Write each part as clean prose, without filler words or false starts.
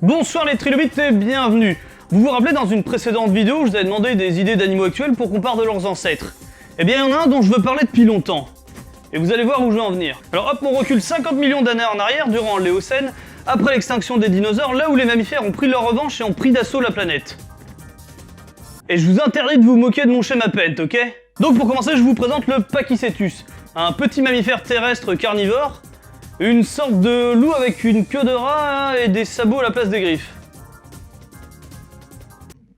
Bonsoir les trilobites et bienvenue. Vous vous rappelez dans une précédente vidéo, je vous avais demandé des idées d'animaux actuels pour qu'on parle de leurs ancêtres. Eh bien il y en a un dont je veux parler depuis longtemps. Et vous allez voir où je veux en venir. Alors hop, on recule 50 millions d'années en arrière, durant l'Éocène, après l'extinction des dinosaures, là où les mammifères ont pris leur revanche et ont pris d'assaut la planète. Et je vous interdis de vous moquer de mon schéma pent, ok? Donc pour commencer, je vous présente le Pachycetus, un petit mammifère terrestre carnivore, une sorte de loup avec une queue de rat et des sabots à la place des griffes.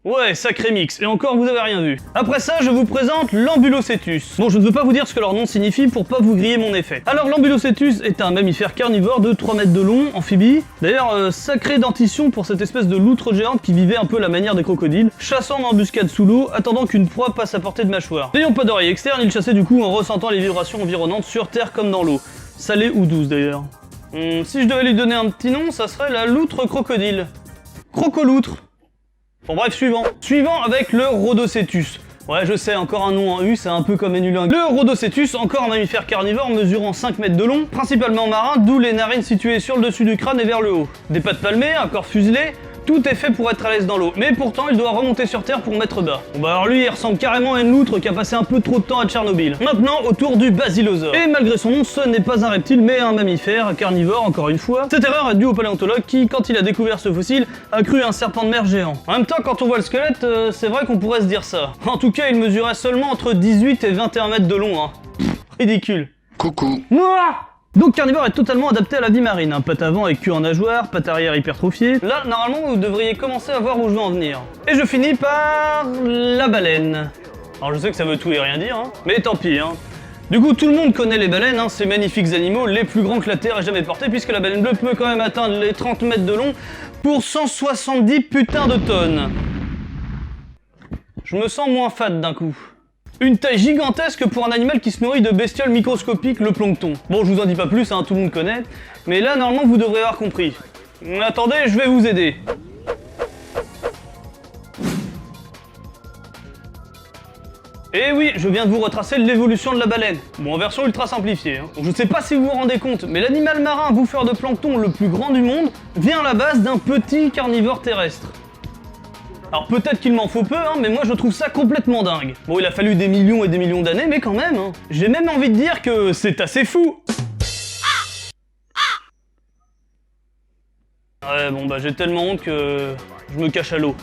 Ouais, sacré mix, et encore vous avez rien vu. Après ça, je vous présente l'Ambulocetus. Bon, je ne veux pas vous dire ce que leur nom signifie pour pas vous griller mon effet. Alors l'Ambulocetus est un mammifère carnivore de 3 mètres de long, amphibie. D'ailleurs, sacrée dentition pour cette espèce de loutre géante qui vivait un peu à la manière des crocodiles, chassant en embuscade sous l'eau, attendant qu'une proie passe à portée de mâchoire. N'ayant pas d'oreille externe, il chassait du coup en ressentant les vibrations environnantes sur terre comme dans l'eau. Salée ou douce d'ailleurs. Si je devais lui donner un petit nom, ça serait la loutre crocodile. Crocoloutre. Bon bref, suivant. Suivant avec le Rhodocetus. Ouais, je sais, encore un nom en U, c'est un peu comme Enulingue. Le Rhodocetus, encore un mammifère carnivore mesurant 5 mètres de long, principalement marin, d'où les narines situées sur le dessus du crâne et vers le haut. Des pattes palmées, un corps fuselé, tout est fait pour être à l'aise dans l'eau, mais pourtant il doit remonter sur terre pour mettre bas. Bon bah alors lui il ressemble carrément à une loutre qui a passé un peu trop de temps à Tchernobyl. Maintenant autour du Basilosaure. Et malgré son nom, ce n'est pas un reptile mais un mammifère, carnivore encore une fois. Cette erreur est due au paléontologue qui, quand il a découvert ce fossile, a cru un serpent de mer géant. En même temps quand on voit le squelette, c'est vrai qu'on pourrait se dire ça. En tout cas il mesurait seulement entre 18 et 21 mètres de long, hein. Ridicule. Coucou. Mouah. Donc carnivore est totalement adapté à la vie marine, hein. Patte avant avec queue en nageoire, patte arrière hypertrophiée. Là, normalement, vous devriez commencer à voir où je veux en venir. Et je finis par la baleine. Alors je sais que ça veut tout et rien dire, hein, mais tant pis. Hein. Du coup, tout le monde connaît les baleines, hein, ces magnifiques animaux, les plus grands que la Terre ait jamais porté, puisque la baleine bleue peut quand même atteindre les 30 mètres de long pour 170 putains de tonnes. Je me sens moins fat d'un coup. Une taille gigantesque pour un animal qui se nourrit de bestioles microscopiques, le plancton. Bon, je vous en dis pas plus, hein, tout le monde connaît, mais là, normalement, vous devrez avoir compris. Attendez, je vais vous aider. Et oui, je viens de vous retracer l'évolution de la baleine. Bon, en version ultra simplifiée. Hein. Je sais pas si vous vous rendez compte, mais l'animal marin bouffeur de plancton le plus grand du monde vient à la base d'un petit carnivore terrestre. Alors peut-être qu'il m'en faut peu, hein, mais moi je trouve ça complètement dingue. Bon, il a fallu des millions et des millions d'années, mais quand même, hein. J'ai même envie de dire que c'est assez fou. Ouais, bon bah j'ai tellement honte que je me cache à l'eau.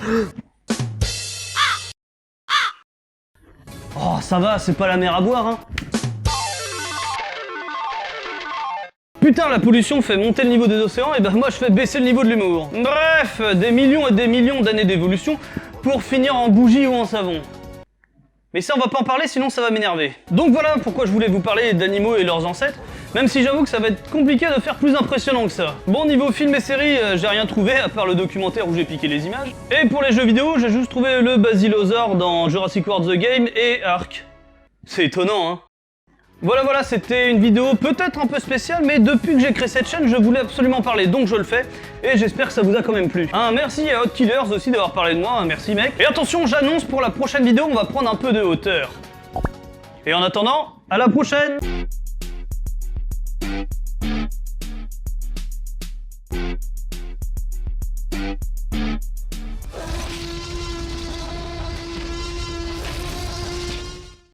Oh, ça va, c'est pas la mer à boire, hein. Putain, la pollution fait monter le niveau des océans, et ben moi je fais baisser le niveau de l'humour. Bref, des millions et des millions d'années d'évolution pour finir en bougie ou en savon. Mais ça on va pas en parler sinon ça va m'énerver. Donc voilà pourquoi je voulais vous parler d'animaux et leurs ancêtres, même si j'avoue que ça va être compliqué de faire plus impressionnant que ça. Bon, niveau film et série, j'ai rien trouvé à part le documentaire où j'ai piqué les images. Et pour les jeux vidéo, j'ai juste trouvé le Basilosaure dans Jurassic World The Game et Ark. C'est étonnant, hein. Voilà, c'était une vidéo peut-être un peu spéciale, mais depuis que j'ai créé cette chaîne, je voulais absolument parler, donc je le fais, et j'espère que ça vous a quand même plu. Merci à Hot Killers aussi d'avoir parlé de moi, merci mec. Et attention, j'annonce pour la prochaine vidéo, on va prendre un peu de hauteur. Et en attendant, à la prochaine!